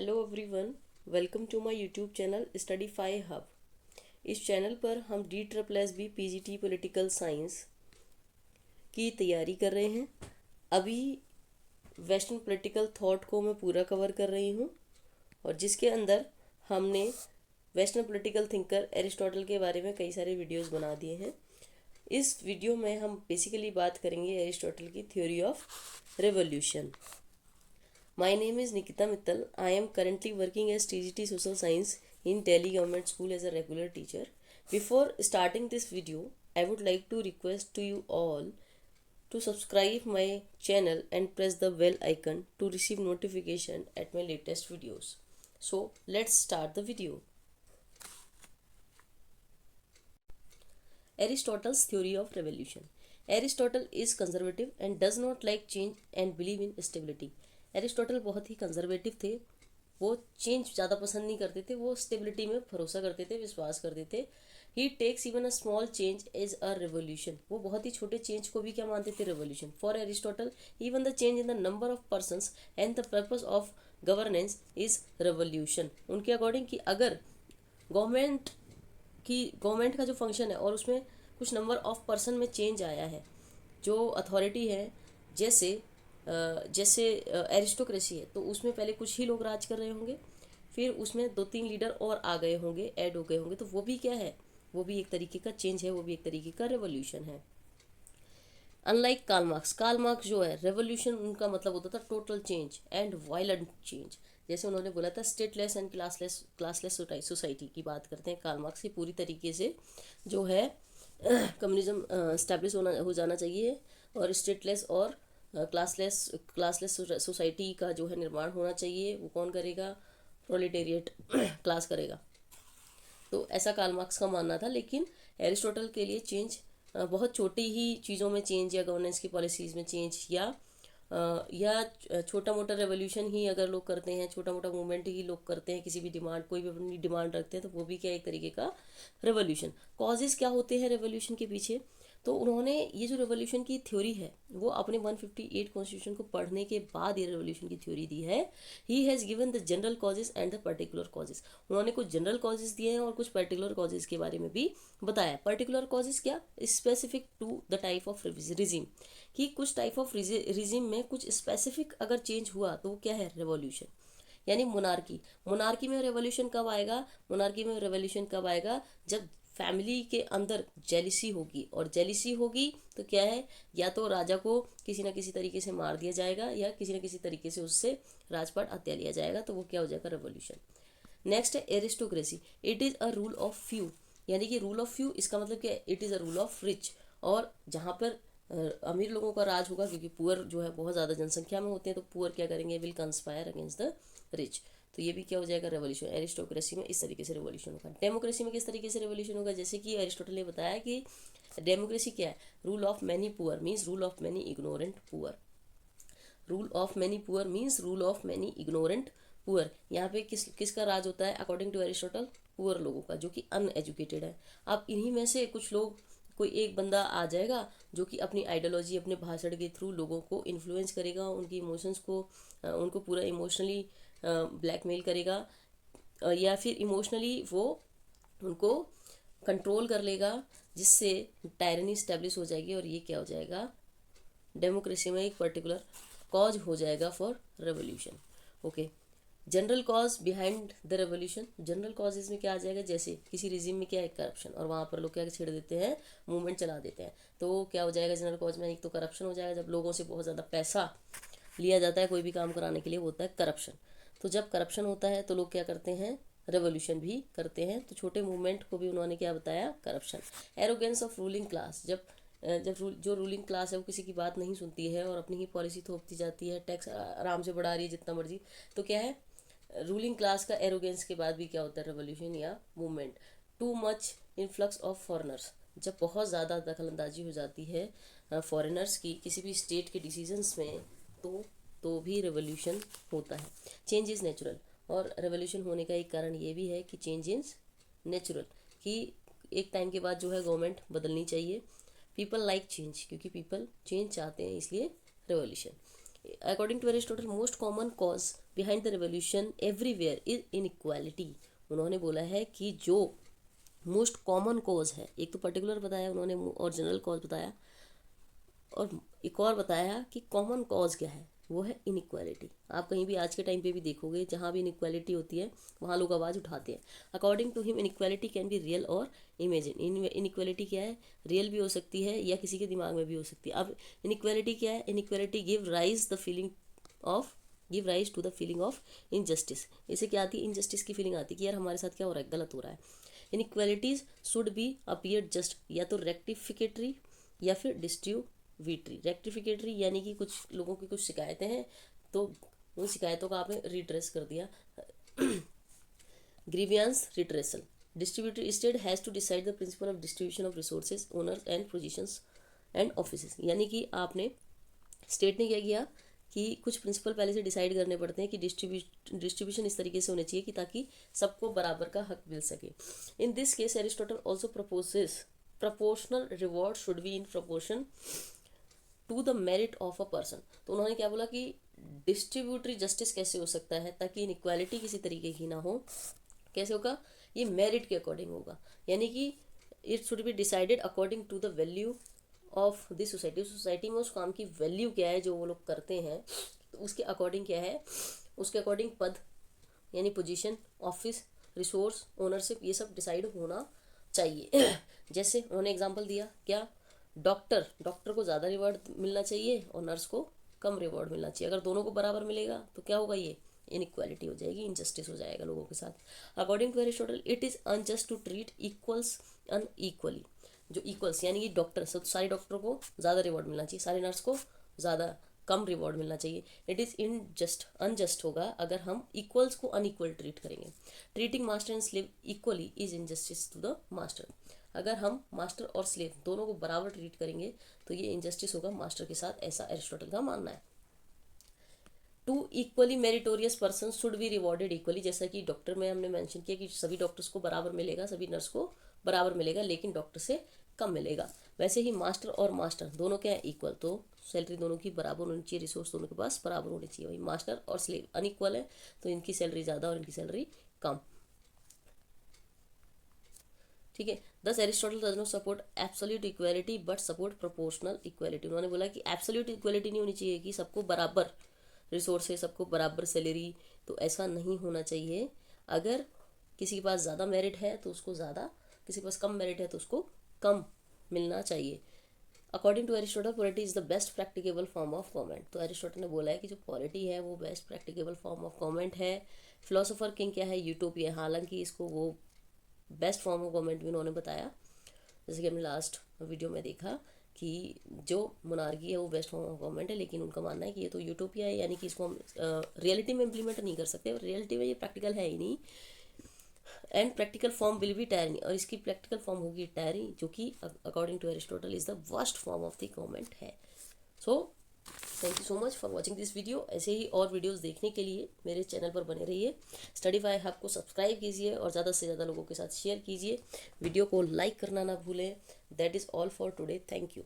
Hello everyone, welcome to my YouTube channel Studify hub. इस चैनल पर हम DSSB PGT पॉलिटिकल साइंस की तैयारी कर रहे हैं। अभी वेस्टर्न पॉलिटिकल थॉट को मैं पूरा कवर कर रही हूँ और जिसके अंदर हमने वेस्टर्न पॉलिटिकल थिंकर एरिस्टोटल के बारे में कई सारे वीडियोस बना दिए हैं। इस वीडियो में हम बेसिकली बात करेंगे एरिस्टोटल की theory of revolution. My name is Nikita Mittal. I am currently working as TGT Social Science in Delhi Government School as a regular teacher. Before starting this video, I would like to request to you all to subscribe my channel and press the bell icon to receive notification at my latest videos. So let's start the video. Aristotle's theory of revolution. Aristotle is conservative and does not like change and believe in stability. Aristotle बहुत ही conservative थे। वो change ज़्यादा पसंद नहीं करते थे, वो stability में भरोसा करते थे, विश्वास करते थे। He takes even a small change as a revolution. वो बहुत ही छोटे चेंज को भी क्या मानते थे? Revolution. For Aristotle even the change in the number of persons and the purpose of governance is revolution. उनके अकॉर्डिंग कि अगर गवर्नमेंट का जो फंक्शन है और उसमें कुछ नंबर ऑफ पर्सन में चेंज आया है, जो अथॉरिटी है, जैसे एरिस्टोक्रेसी है, तो उसमें पहले कुछ ही लोग राज कर रहे होंगे, फिर उसमें 2-3 लीडर और आ गए होंगे, ऐड हो गए होंगे, तो वो भी क्या है? वो भी एक तरीके का चेंज है, वो भी एक तरीके का रेवोल्यूशन है। अनलाइक कार्ल मार्क्स जो है, रेवोल्यूशन उनका मतलब होता था total change and violent change. जैसे उन्होंने बोला था स्टेटलेस एंड क्लासलेस सोसाइटी की बात करते हैं कार्ल मार्क्स की। पूरी तरीके से जो है कम्युनिज्म स्टैब्लिश हो जाना चाहिए और स्टेटलेस और क्लासलेस सोसाइटी का जो है निर्माण होना चाहिए। वो कौन करेगा? प्रोलेटेरिएट क्लास करेगा। तो ऐसा कार्ल मार्क्स का मानना था। लेकिन एरिस्टोटल के लिए चेंज बहुत छोटी ही चीज़ों में चेंज या गवर्नेंस की पॉलिसीज़ में चेंज या छोटा मोटा रेवोल्यूशन ही अगर लोग करते हैं, छोटा मोटा मूवमेंट ही लोग करते हैं, किसी भी डिमांड, कोई भी अपनी डिमांड रखते हैं, तो वो भी क्या एक तरीके का रेवोल्यूशन। कॉजेज़ क्या होते हैं रेवोल्यूशन के पीछे? तो उन्होंने ये जो रेवोल्यूशन की थ्योरी है वो अपने 158 कॉन्स्टिट्यूशन को पढ़ने के बाद ये रेवोल्यूशन की थ्योरी दी है। He has given the general causes and the particular causes. उन्होंने कुछ जनरल कॉजेज दिए हैं और कुछ पर्टिकुलर कॉजेज के बारे में भी बताया। पर्टिकुलर कॉजेज क्या? Specific to the type of regime, कि कुछ टाइप ऑफ रिजिम में कुछ स्पेसिफिक अगर चेंज हुआ तो वो क्या है? रेवोल्यूशन। यानी मोनार्की में रेवोल्यूशन कब आएगा? मोनार्की में रेवोल्यूशन कब आएगा? जब फैमिली के अंदर जेलिसी होगी, और जेलिसी होगी तो क्या है? या तो राजा को किसी ना किसी तरीके से मार दिया जाएगा या किसी ना किसी तरीके से उससे राजपाट हत्या लिया जाएगा, तो वो क्या हो जाएगा? रेवोल्यूशन। नेक्स्ट है aristocracy. It is a rule of few. यानी कि रूल ऑफ फ्यू, इसका मतलब क्या है? It is a rule of rich. और जहाँ पर अमीर लोगों का राज होगा, क्योंकि पुअर जो है बहुत ज़्यादा जनसंख्या में होते हैं, तो पुअर क्या करेंगे? Will conspire against the rich. तो ये भी क्या हो जाएगा? रेवोल्यूशन। एरिस्टोक्रेसी में इस तरीके से रेवोल्यूशन होगा। डेमोक्रेसी में किस तरीके से रेवोल्यूशन होगा? जैसे कि एरिस्टोटल ने बताया कि डेमोक्रेसी क्या है? Rule of many poor means rule of many ignorant poor. Rule of many poor means rule of many ignorant poor. यहाँ पे किसका राज होता है अकॉर्डिंग टू एरिस्टोटल? पुअर लोगों का, जो कि अनएजुकेटेड है। अब इन्हीं में से कुछ लोग, कोई एक बंदा आ जाएगा जो कि अपनी आइडियोलॉजी, अपने भाषण के थ्रू लोगों को इन्फ्लुएंस करेगा, उनकी इमोशंस को, उनको पूरा इमोशनली ब्लैकमेल करेगा, या फिर इमोशनली वो उनको कंट्रोल कर लेगा, जिससे टायरनी स्टैब्लिश हो जाएगी। और ये क्या हो जाएगा? डेमोक्रेसी में एक पर्टिकुलर कॉज हो जाएगा for revolution. Okay, general cause behind the revolution. General cause इसमें क्या आ जाएगा? जैसे किसी रिजिम में क्या है? करप्शन, और वहाँ पर लोग क्या छेड़ देते हैं? मूवमेंट चला देते हैं। तो क्या हो जाएगा जनरल कॉज में? एक तो करप्शन हो जाएगा, जब लोगों से बहुत ज़्यादा पैसा लिया जाता है कोई भी काम कराने के लिए, वो होता है करप्शन। तो जब करप्शन होता है तो लोग क्या करते हैं? रेवोल्यूशन भी करते हैं। तो छोटे मूवमेंट को भी उन्होंने क्या बताया? Corruption. Arrogance of ruling class. जो रूलिंग क्लास है वो किसी की बात नहीं सुनती है और अपनी ही पॉलिसी थोपती जाती है, टैक्स आराम से बढ़ा रही है जितना मर्जी, तो क्या है? रूलिंग क्लास का एरोगेंस के बाद भी क्या होता है? रेवोल्यूशन या movement. Too much influx of foreigners. जब बहुत ज़्यादा दखलंदाजी हो जाती है फॉरेनर्स की किसी भी स्टेट के डिसीजंस में, तो भी रेवोल्यूशन होता है। Change is natural. और रेवोल्यूशन होने का एक कारण ये भी है कि चेंज इज़ नेचुरल, कि एक टाइम के बाद जो है गवर्नमेंट बदलनी चाहिए। पीपल लाइक चेंज, क्योंकि पीपल चेंज चाहते हैं, इसलिए revolution. According to Aristotle most common cause behind the revolution everywhere is inequality. उन्होंने बोला है कि जो मोस्ट कॉमन कॉज है, एक तो पर्टिकुलर बताया उन्होंने और जनरल कॉज बताया, और एक और बताया कि कॉमन कॉज क्या है, वो है इनइक्वालिटी। आप कहीं भी आज के टाइम पे भी देखोगे जहाँ भी इनइक्वालिटी होती है वहाँ लोग आवाज़ उठाते हैं। According to him inequality can be real और इमेजिन। इनइक्वालिटी क्या है, रियल भी हो सकती है या किसी के दिमाग में भी हो सकती है। अब इनइक्वालिटी क्या है, inequality give rise to the feeling of injustice. इसे क्या आती है, इनजस्टिस की फीलिंग आती है कि यार हमारे साथ क्या हो रहा है, गलत हो रहा है। Inequalities should be appear just, या तो रेक्टिफिकेटरी या फिर डिस्ट्रीब्यूटरी। रेक्टिफिकेटरी यानी कि कुछ लोगों की कुछ शिकायतें हैं तो उन शिकायतों का आपने रिड्रेस कर दिया, grievance redressal. Distributive state has to decide the principle of distribution of resources, honours and positions and offices. यानी कि आपने स्टेट ने क्या किया कि कुछ प्रिंसिपल पहले से डिसाइड करने पड़ते हैं कि डिस्ट्रीब्यूशन इस तरीके से होने चाहिए कि ताकि सबको बराबर का हक मिल सके। In this case Aristotle also proposes proportional reward should be in proportion to the merit of a person. तो उन्होंने क्या बोला कि डिस्ट्रीब्यूटरी जस्टिस कैसे हो सकता है ताकि इनइक्वालिटी किसी तरीके की ना हो, कैसे होगा, ये मेरिट के अकॉर्डिंग होगा। यानी कि it should be decided according to the value of this society. Society में उस काम की वैल्यू क्या है जो वो लोग करते हैं, तो उसके अकॉर्डिंग क्या है, उसके अकॉर्डिंग पद यानी पोजीशन, ऑफिस, रिसोर्स, ओनरशिप, ये सब डिसाइड होना चाहिए। जैसे उन्होंने एग्जांपल दिया क्या, डॉक्टर को ज़्यादा रिवॉर्ड मिलना चाहिए और नर्स को कम रिवॉर्ड मिलना चाहिए। अगर दोनों को बराबर मिलेगा तो क्या होगा, ये इनइक्वालिटी हो जाएगी, इनजस्टिस हो जाएगा लोगों के साथ। According to Aristotle it is unjust to treat equals unequally. जो इक्वल्स यानी कि डॉक्टर, सब सारे डॉक्टरों को ज़्यादा रिवॉर्ड मिलना चाहिए, सारे नर्स को ज़्यादा कम रिवॉर्ड मिलना चाहिए। इट इज़ अनजस्ट होगा अगर हम इक्वल्स को अनइक्वल ट्रीट करेंगे। Treating master and slave equally is injustice to the master. अगर हम मास्टर और स्लेव दोनों को बराबर ट्रीट करेंगे तो ये इनजस्टिस होगा मास्टर के साथ, ऐसा एरिस्टोटल का मानना है। Two equally meritorious person should be rewarded equally. जैसा कि डॉक्टर में हमने मेंशन किया कि सभी डॉक्टर्स को बराबर मिलेगा, सभी नर्स को बराबर मिलेगा, लेकिन डॉक्टर से कम मिलेगा। वैसे ही मास्टर और मास्टर दोनों क्या है, इक्वल, तो सैलरी दोनों की बराबर होनी चाहिए, रिसोर्स दोनों के पास बराबर होनी चाहिए। वही मास्टर और स्लेव अनइक्वल है तो इनकी सैलरी ज़्यादा और इनकी सैलरी कम। ठीक है। दस Aristotle does not support absolute equality but support proportional equality. उन्होंने बोला कि एब्सोल्यूट इक्वालिटी नहीं होनी चाहिए कि सबको बराबर रिसोर्स है, सबको बराबर सैलरी, तो ऐसा नहीं होना चाहिए। अगर किसी के पास ज़्यादा मेरिट है तो उसको ज़्यादा, किसी के पास कम मेरिट है तो उसको कम मिलना चाहिए। According to Aristotle polity is the best practicable form of government. तो एरिस्टोटल ने बोला है कि जो पॉलिटी है वो best practicable form of government है। फिलोसोफर किंग क्या है, यूटोपिया। हालांकि इसको वो बेस्ट फॉर्म ऑफ गवर्नमेंट भी उन्होंने बताया, जैसे कि हमने लास्ट वीडियो में देखा कि जो मोनार्की है वो बेस्ट फॉर्म ऑफ गवर्नमेंट है, लेकिन उनका मानना है कि ये तो यूटोपिया है, यानी कि इसको हम रियलिटी में इम्प्लीमेंट नहीं कर सकते, रियलिटी में ये प्रैक्टिकल है ही नहीं। And practical form will be tyranny, और इसकी प्रैक्टिकल फॉर्म होगी टायरिंग, जो कि according to Aristotle is the worst form of the government है। So thank you so much for watching this video. ऐसे ही और वीडियोस देखने के लिए मेरे चैनल पर बने रहिए। स्टडीफाई हब को सब्सक्राइब कीजिए और ज़्यादा से ज़्यादा लोगों के साथ शेयर कीजिए। वीडियो को लाइक करना ना भूलें। That is all for today. Thank you.